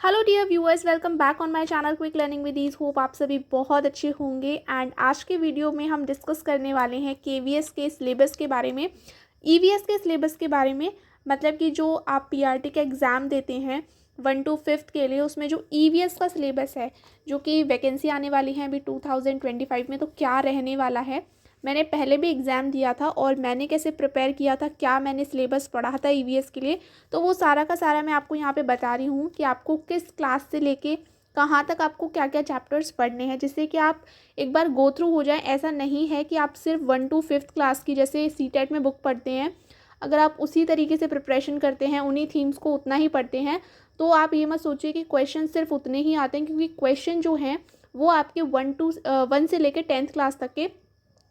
Hello dear viewers, welcome back on my channel quick learning with ease. Hope आप सभी बहुत अच्छे होंगे। एंड आज के वीडियो में हम डिस्कस करने वाले हैं केवीएस के सिलेबस के बारे में, ईवीएस के सिलेबस के बारे में। मतलब कि जो आप पीआरटी का एग्ज़ाम देते हैं 1 to 5 के लिए, उसमें जो ईवीएस का सिलेबस है, जो कि वैकेंसी आने वाली है अभी 2025 में, तो क्या रहने वाला है। मैंने पहले भी एग्ज़ाम दिया था और मैंने कैसे प्रिपेयर किया था, क्या मैंने सिलेबस पढ़ा था ईवीएस के लिए, तो वो सारा का सारा मैं आपको यहाँ पे बता रही हूँ कि आपको किस क्लास से लेके कहाँ तक आपको क्या क्या चैप्टर्स पढ़ने हैं, जिससे कि आप एक बार गो थ्रू हो जाएं। ऐसा नहीं है कि आप सिर्फ 1 to 5 क्लास की जैसे सीटेट में बुक पढ़ते हैं, अगर आप उसी तरीके से प्रिपरेशन करते हैं, उन्हीं थीम्स को उतना ही पढ़ते हैं, तो आप ये मत सोचिए कि क्वेश्चन सिर्फ उतने ही आते हैं, क्योंकि क्वेश्चन जो हैं वो आपके 1 से लेकर 10th क्लास तक के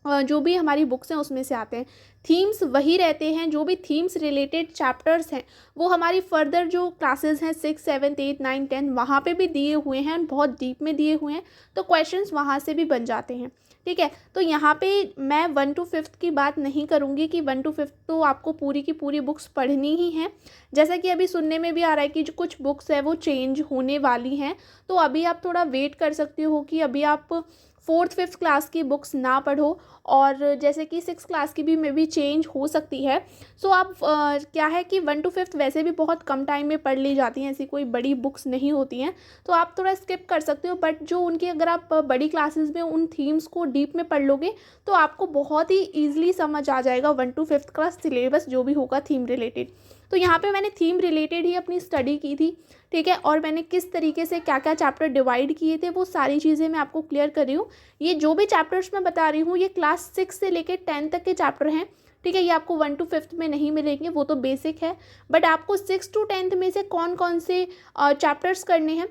जो भी हमारी बुक्स हैं उसमें से आते हैं। थीम्स वही रहते हैं, जो भी थीम्स रिलेटेड चैप्टर्स हैं वो हमारी फर्दर जो क्लासेस हैं 6, 7, 8, 9, 10 वहाँ पे भी दिए हुए हैं, बहुत डीप में दिए हुए हैं, तो क्वेश्चंस वहाँ से भी बन जाते हैं। ठीक है, तो यहाँ पे मैं 1 to 5 की बात नहीं करूँगी कि 1 to 5 तो आपको पूरी की पूरी बुक्स पढ़नी ही हैं। जैसा कि अभी सुनने में भी आ रहा है कि जो कुछ बुक्स है वो चेंज होने वाली हैं, तो अभी आप थोड़ा वेट कर सकते हो कि अभी आप 4th 5th क्लास की बुक्स ना पढ़ो, और जैसे कि 6th क्लास की भी मे बी चेंज हो सकती है। सो आप क्या है कि 1 to 5th वैसे भी बहुत कम टाइम में पढ़ ली जाती हैं, ऐसी कोई बड़ी बुक्स नहीं होती हैं, तो आप थोड़ा स्किप कर सकते हो। बट जो उनकी अगर आप बड़ी क्लासेस में उन थीम्स को डीप में पढ़ लोगे तो आपको बहुत ही ईजिली समझ आ जाएगा 1 to 5th क्लास सिलेबस जो भी होगा थीम रिलेटेड। तो यहाँ पे मैंने थीम रिलेटेड ही अपनी स्टडी की थी, ठीक है, और मैंने किस तरीके से क्या क्या चैप्टर डिवाइड किए थे वो सारी चीज़ें मैं आपको क्लियर कर रही हूँ। ये जो भी चैप्टर्स मैं बता रही हूँ ये क्लास 6 से लेकर 10 तक के चैप्टर हैं, ठीक है। ये आपको 1 to 5 में नहीं मिलेंगे, वो तो बेसिक है, बट आपको 6 to 10 में से कौन कौन से चैप्टर्स करने हैं।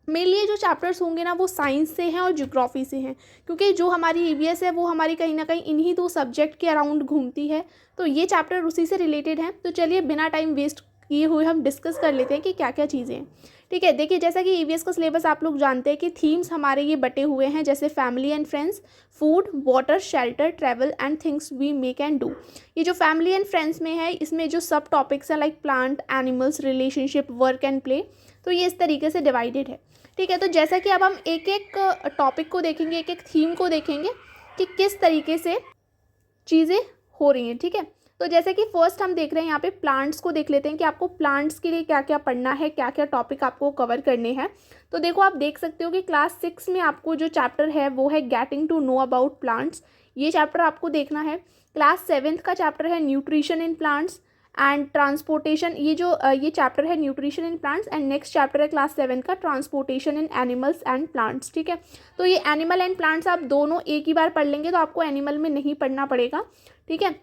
मेरे लिए जो चैप्टर्स होंगे ना वो साइंस से हैं और ज्योग्राफी से हैं, क्योंकि जो हमारी ईवीएस है वो हमारी कहीं ना कहीं इन्हीं दो सब्जेक्ट के अराउंड घूमती है, तो ये चैप्टर उसी से रिलेटेड हैं। तो चलिए बिना टाइम वेस्ट किए हुए हम डिस्कस कर लेते हैं कि क्या क्या चीज़ें हैं। ठीक है, देखिए जैसा कि ईवीएस का सिलेबस आप लोग जानते हैं कि थीम्स हमारे ये बटे हुए हैं, जैसे family and friends, food, water, shelter, travel and things we make and do. ये जो फैमिली एंड फ्रेंड्स में है, इसमें जो सब टॉपिक्स हैं like plant, animals, relationship, work and play, तो ये इस तरीके से डिवाइडेड है। ठीक है, तो जैसा कि अब हम एक एक टॉपिक को देखेंगे, एक एक थीम को देखेंगे कि किस तरीके से चीज़ें हो रही हैं। ठीक है, तो जैसे कि फर्स्ट हम देख रहे हैं यहाँ पे प्लांट्स को देख लेते हैं कि आपको प्लांट्स के लिए क्या क्या पढ़ना है, क्या क्या टॉपिक आपको कवर करने हैं। तो देखो आप देख सकते हो कि क्लास 6 में आपको जो चैप्टर है वो है getting to know about plants, ये चैप्टर आपको देखना है। क्लास 7th का चैप्टर है nutrition in plants and transportation, ये चैप्टर है nutrition in plants, and next chapter है क्लास 7 का transportation in animals and plants. ठीक है, तो ये एनिमल एंड प्लांट्स आप दोनों एक ही बार पढ़ लेंगे, तो आपको एनिमल में नहीं पढ़ना पड़ेगा। ठीक है,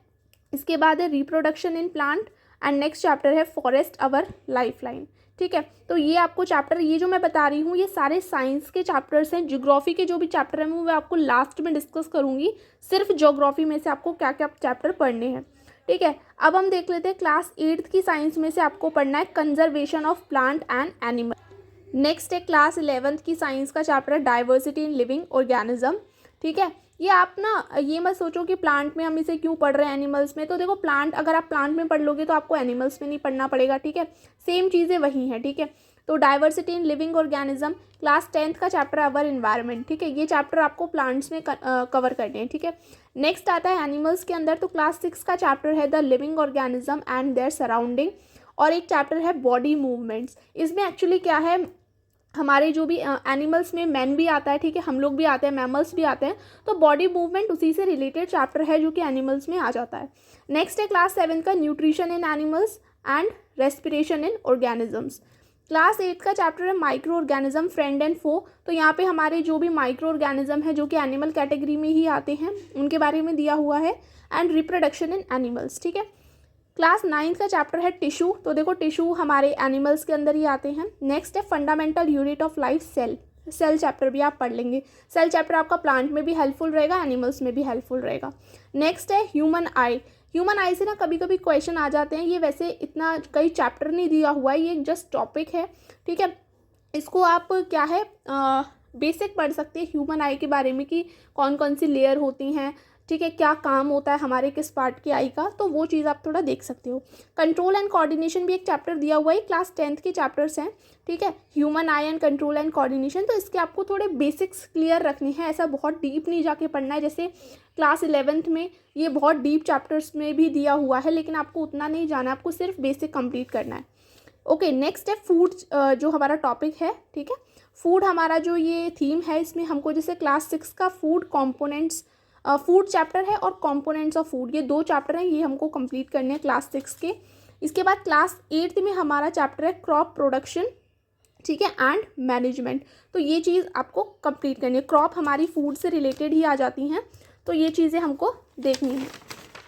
इसके बाद है reproduction in plant, and next chapter है फॉरेस्ट अवर लाइफ लाइन। ठीक है, तो ये आपको चैप्टर, ये जो मैं बता रही हूँ ये सारे साइंस के चैप्टर्स हैं। ज्योग्राफी के जो भी चैप्टर हैं वो मैं आपको लास्ट में डिस्कस करूँगी, सिर्फ ज्योग्राफी में से आपको क्या क्या चैप्टर पढ़ने हैं। ठीक है, अब हम देख लेते हैं क्लास 8th की साइंस में से आपको पढ़ना है conservation of plant and animal. Next है क्लास 11th की साइंस का चैप्टर है डाइवर्सिटी इन लिविंग ऑर्गेनिज्म। ठीक है, ये आप ना ये मत सोचो कि प्लांट में हम इसे क्यों पढ़ रहे हैं एनिमल्स में, तो देखो प्लांट अगर आप प्लांट में पढ़ लोगे तो आपको एनिमल्स में नहीं पढ़ना पड़ेगा। ठीक है, सेम चीज़ें वही हैं। ठीक है, तो diversity in living organism class 10th का चैप्टर है अवर इन्वायरमेंट। ठीक है, ये चैप्टर आपको प्लांट्स में कवर करने हैं। ठीक है, नेक्स्ट आता है एनिमल्स के अंदर, तो क्लास 6 का चैप्टर है the living organism and their surrounding, और एक चैप्टर है बॉडी मूवमेंट्स। इसमें एक्चुअली क्या है, हमारे जो भी एनिमल्स में मैन भी आता है, ठीक है, हम लोग भी आते हैं, मैमल्स भी आते हैं, तो बॉडी मूवमेंट उसी से रिलेटेड चैप्टर है जो कि एनिमल्स में आ जाता है। नेक्स्ट है क्लास 7 का nutrition in animals and respiration in organisms. Class 8 का चैप्टर है माइक्रो ऑर्गेनिज्म, फ्रेंड एंड फो, तो यहाँ पे हमारे जो भी माइक्रो ऑर्गेनिज्म है जो कि एनिमल कैटेगरी में ही आते हैं उनके बारे में दिया हुआ है, एंड रिप्रोडक्शन इन एनिमल्स। ठीक है, क्लास 9th का चैप्टर है टिश्यू, तो देखो टिश्यू हमारे एनिमल्स के अंदर ही आते हैं। नेक्स्ट है fundamental unit of life, cell, cell chapter भी आप पढ़ लेंगे। सेल चैप्टर आपका प्लांट में भी हेल्पफुल रहेगा, एनिमल्स में भी हेल्पफुल रहेगा। नेक्स्ट है ह्यूमन आई। ह्यूमन आई से ना कभी कभी क्वेश्चन आ जाते हैं, ये वैसे इतना कई चैप्टर नहीं दिया हुआ है, ये एक जस्ट टॉपिक है। ठीक है, इसको आप क्या है बेसिक पढ़ सकते हैं ह्यूमन आई के बारे में कि कौन कौन सी लेयर होती हैं, ठीक है, क्या काम होता है हमारे किस पार्ट की आई का, तो वो चीज़ आप थोड़ा देख सकते हो। कंट्रोल एंड कोऑर्डिनेशन भी एक चैप्टर दिया हुआ है, क्लास 10th के चैप्टर्स हैं, ठीक है, human I and control and coordination. तो इसके आपको थोड़े बेसिक्स क्लियर रखने हैं, ऐसा बहुत डीप नहीं जाके पढ़ना है। जैसे क्लास 11th में ये बहुत डीप चैप्टर्स में भी दिया हुआ है, लेकिन आपको उतना नहीं जाना है, आपको सिर्फ बेसिक कंप्लीट करना है। ओके, नेक्स्ट है फूड, जो हमारा टॉपिक है, ठीक है। फूड हमारा जो ये थीम है, इसमें हमको जैसे क्लास 6 का फूड कंपोनेंट्स, फूड चैप्टर है और कंपोनेंट्स ऑफ फूड, ये 2 चैप्टर हैं, ये हमको कंप्लीट करने हैं क्लास 6 के। इसके बाद क्लास 8th में हमारा चैप्टर है क्रॉप प्रोडक्शन, ठीक है, एंड मैनेजमेंट। तो ये चीज़ आपको कंप्लीट करनी है। क्रॉप हमारी फूड से रिलेटेड ही आ जाती हैं, तो ये चीज़ें हमको देखनी है।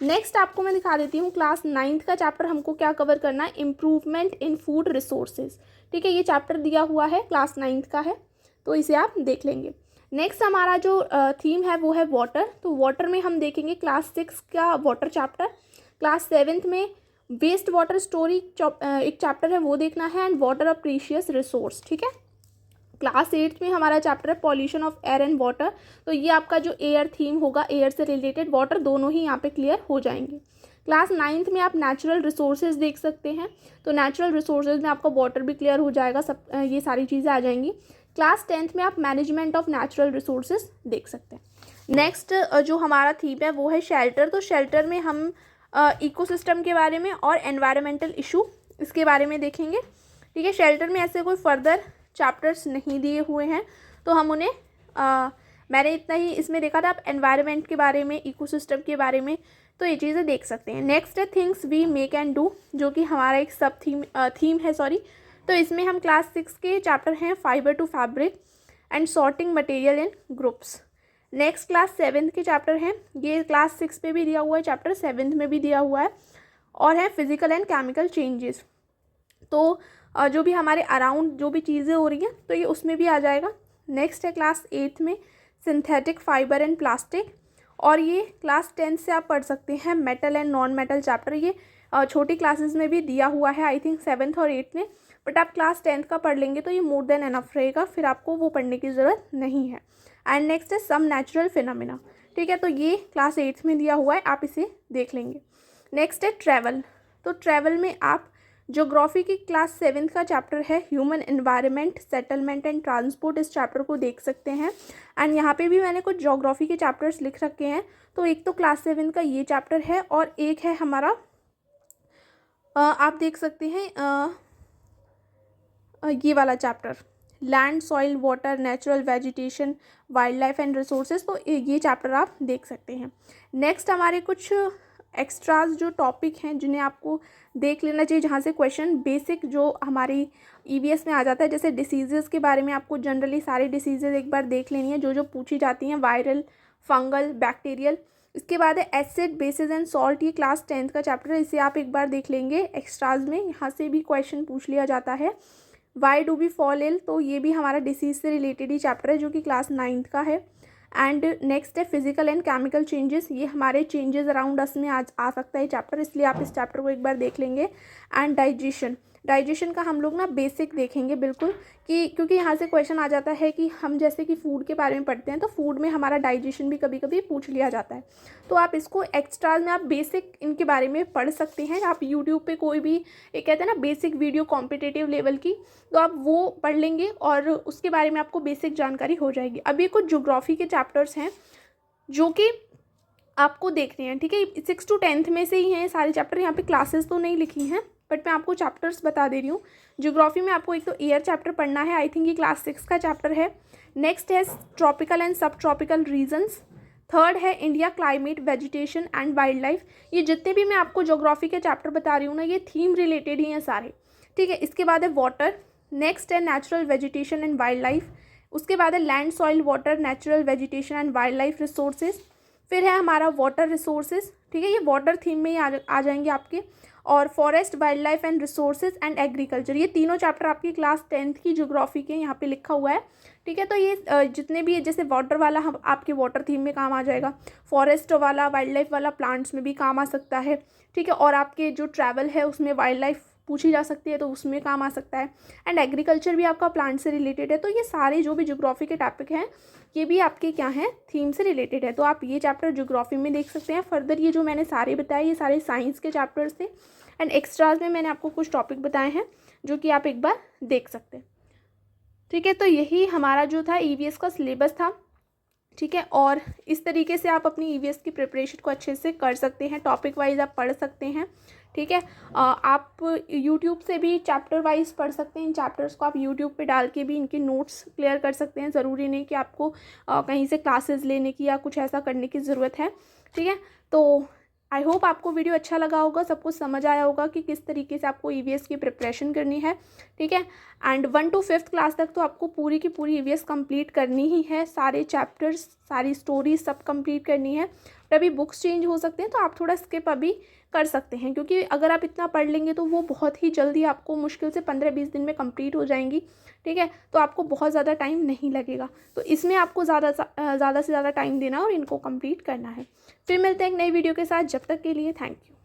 नेक्स्ट आपको मैं दिखा देती हूँ क्लास 9th का चैप्टर हमको क्या कवर करना है, इम्प्रूवमेंट इन फूड रिसोर्सेज, ठीक है। ये चैप्टर दिया हुआ है, क्लास 9th का है, तो इसे आप देख लेंगे। नेक्स्ट हमारा जो थीम है वो है वाटर। तो वाटर में हम देखेंगे क्लास 6 का वाटर चैप्टर। क्लास 7th में वेस्ट वाटर स्टोरी एक चैप्टर है, वो देखना है, and water a precious resource, ठीक है। क्लास 8th में हमारा चैप्टर है pollution of air and water. तो ये आपका जो एयर थीम होगा, एयर से रिलेटेड वाटर, दोनों ही यहाँ पे क्लियर हो जाएंगे। क्लास 9th में आप नेचुरल रिसोर्सेज देख सकते हैं, तो नेचुरल रिसोर्सेज में आपका वाटर भी क्लियर हो जाएगा, सब ये सारी चीज़ें आ जाएंगी। क्लास 10th में आप मैनेजमेंट ऑफ नेचुरल रिसोर्सेज देख सकते हैं। नेक्स्ट जो हमारा थीम है वो है शेल्टर। तो शेल्टर में हम इकोसिस्टम के बारे में और एनवायरमेंटल इशू इसके बारे में देखेंगे, ठीक है। शेल्टर में ऐसे कोई फर्दर चैप्टर्स नहीं दिए हुए हैं, तो हम उन्हें मैंने इतना ही इसमें देखा था। आप एनवायरनमेंट के बारे में, इकोसिस्टम के बारे में, तो ये चीज़ें देख सकते हैं। नेक्स्ट है things we make and do, जो कि हमारा एक सब थीम है, सॉरी। तो इसमें हम क्लास 6 के चैप्टर हैं fibre to fabric and sorting material in groups. Next class 7th के चैप्टर हैं, ये क्लास 6 पे भी दिया हुआ है चैप्टर, 7th में भी दिया हुआ है, और है फिजिकल एंड केमिकल चेंजेस। तो जो भी हमारे अराउंड जो भी चीज़ें हो रही हैं, तो ये उसमें भी आ जाएगा। नेक्स्ट है क्लास 8th में सिंथेटिक फाइबर एंड प्लास्टिक, और ये क्लास 10th से आप पढ़ सकते हैं metal and non metal chapter. ये छोटी क्लासेस में भी दिया हुआ है, आई थिंक 7th और 8th में, बट आप क्लास 10th का पढ़ लेंगे तो ये मोर देन एनफ रहेगा, फिर आपको वो पढ़ने की ज़रूरत नहीं है। एंड नेक्स्ट है सम नेचुरल फिनोमिना, ठीक है, तो ये क्लास 8th में दिया हुआ है, आप इसे देख लेंगे। नेक्स्ट है ट्रैवल। तो ट्रैवल में आप ज्योग्राफी की क्लास 7th का चैप्टर है human environment, settlement and transport, इस चैप्टर को देख सकते हैं। एंड यहाँ पे भी मैंने कुछ ज्योग्राफी के चैप्टर्स लिख रखे हैं, तो एक तो क्लास 7 का ये चैप्टर है, और एक है हमारा आप देख सकते हैं ये वाला chapter, land, soil, water, natural vegetation, wild life and resources, तो ये चैप्टर आप देख सकते हैं। नेक्स्ट हमारे कुछ एक्स्ट्राज जो टॉपिक हैं जिन्हें आपको देख लेना चाहिए, जहाँ से क्वेश्चन बेसिक जो हमारी ईवीएस में आ जाता है, जैसे डिसीज़ेज़ के बारे में आपको जनरली सारी डिसीज़ेज़ एक बार देख लेनी है, जो जो पूछी जाती हैं, वायरल, फंगल, बैक्टीरियल। इसके बाद है एसिड, बेसिस एंड सॉल्ट, ये क्लास 10th का चैप्टर है, इसे आप एक बार देख लेंगे एक्स्ट्राज में, यहाँ से भी क्वेश्चन पूछ लिया जाता है। Why do we fall ill, तो ये भी हमारा डिसीज़ से रिलेटेड ही चैप्टर है, जो कि क्लास 9th का है। एंड नेक्स्ट है फिजिकल एंड केमिकल चेंजेस, ये हमारे चेंजेस अराउंड अस में आ सकता है चैप्टर, इसलिए आप इस चैप्टर को एक बार देख लेंगे। एंड डाइजेशन का हम लोग ना बेसिक देखेंगे बिल्कुल, कि क्योंकि यहाँ से क्वेश्चन आ जाता है कि हम जैसे कि फूड के बारे में पढ़ते हैं, तो फूड में हमारा डाइजेशन भी कभी कभी पूछ लिया जाता है, तो आप इसको एक्स्ट्रा में आप बेसिक इनके बारे में पढ़ सकते हैं। आप यूट्यूब पे कोई भी एक कहते हैं ना बेसिक वीडियो कॉम्पिटिटिव लेवल की, तो आप वो पढ़ लेंगे और उसके बारे में आपको बेसिक जानकारी हो जाएगी। अभी कुछ ज्योग्राफी के चैप्टर्स हैं जो कि आपको देखने हैं, ठीक है, 6 to 10th में से ही हैं सारे चैप्टर, यहाँ पे क्लासेस तो नहीं लिखी हैं, बट मैं आपको चैप्टर्स बता दे रही हूँ। ज्योग्राफी में आपको एक तो एयर चैप्टर पढ़ना है, आई थिंक ये क्लास 6 का चैप्टर है। नेक्स्ट है ट्रॉपिकल एंड सब ट्रॉपिकल रीजन्स। थर्ड है India, climate, vegetation and wild life. ये जितने भी मैं आपको ज्योग्राफी के चैप्टर बता रही हूँ ना, ये थीम रिलेटेड ही हैं सारे, ठीक है। इसके बाद है वाटर। नेक्स्ट है natural vegetation and wild life. उसके बाद है land, soil, water, natural vegetation and wild life resources. फिर है हमारा वाटर रिसोर्सेज, ठीक है, ये वाटर थीम में ही आ जाएंगे आपके। और forest, wild life and resources and agriculture, ये तीनों चैप्टर आपकी क्लास 10th की ज्योग्राफी के यहाँ पे लिखा हुआ है, ठीक है। तो ये जितने भी जैसे वाटर वाला हम आपके वाटर थीम में काम आ जाएगा, फॉरेस्ट वाला, वाइल्ड लाइफ वाला प्लांट्स में भी काम आ सकता है, ठीक है। और आपके जो ट्रैवल है उसमें वाइल्ड लाइफ पूछी जा सकती है तो उसमें काम आ सकता है। एंड एग्रीकल्चर भी आपका प्लांट से रिलेटेड है। तो ये सारे जो भी ज्योग्राफी के टॉपिक हैं ये भी आपके क्या हैं, थीम से रिलेटेड है। तो आप ये चैप्टर ज्योग्राफी में देख सकते हैं। फर्दर ये जो मैंने सारे बताए ये सारे साइंस के चैप्टर्स थे। एंड एक्स्ट्राज में मैंने आपको कुछ टॉपिक बताए हैं जो कि आप एक बार देख सकते हैं। ठीक है, तो यही हमारा जो था ईवीएस का सिलेबस था। ठीक है, और इस तरीके से आप अपनी ईवीएस की प्रिपरेशन को अच्छे से कर सकते हैं। टॉपिक वाइज आप पढ़ सकते हैं। ठीक है, आप यूट्यूब से भी चैप्टर वाइज पढ़ सकते हैं। इन चैप्टर्स को आप यूट्यूब पे डाल के भी इनके नोट्स क्लियर कर सकते हैं। ज़रूरी नहीं कि आपको कहीं से क्लासेस लेने की या कुछ ऐसा करने की ज़रूरत है। ठीक है, तो आई होप आपको वीडियो अच्छा लगा होगा, सब कुछ समझ आया होगा कि किस तरीके से आपको ईवीएस की प्रिपरेशन करनी है। ठीक है, एंड 1 to 5th क्लास तक तो आपको पूरी की पूरी ईवीएस कंप्लीट करनी ही है। सारे चैप्टर्स, सारी स्टोरीज सब कंप्लीट करनी है। और अभी बुक्स चेंज हो सकते हैं तो आप थोड़ा स्किप अभी कर सकते हैं, क्योंकि अगर आप इतना पढ़ लेंगे तो वो बहुत ही जल्दी आपको मुश्किल से 15-20 दिन में कंप्लीट हो जाएंगी। ठीक है, तो आपको बहुत ज़्यादा टाइम नहीं लगेगा। तो इसमें आपको ज़्यादा से ज़्यादा टाइम देना और इनको कंप्लीट करना है। फिर मिलते हैं एक नई वीडियो के साथ। जब तक के लिए थैंक यू।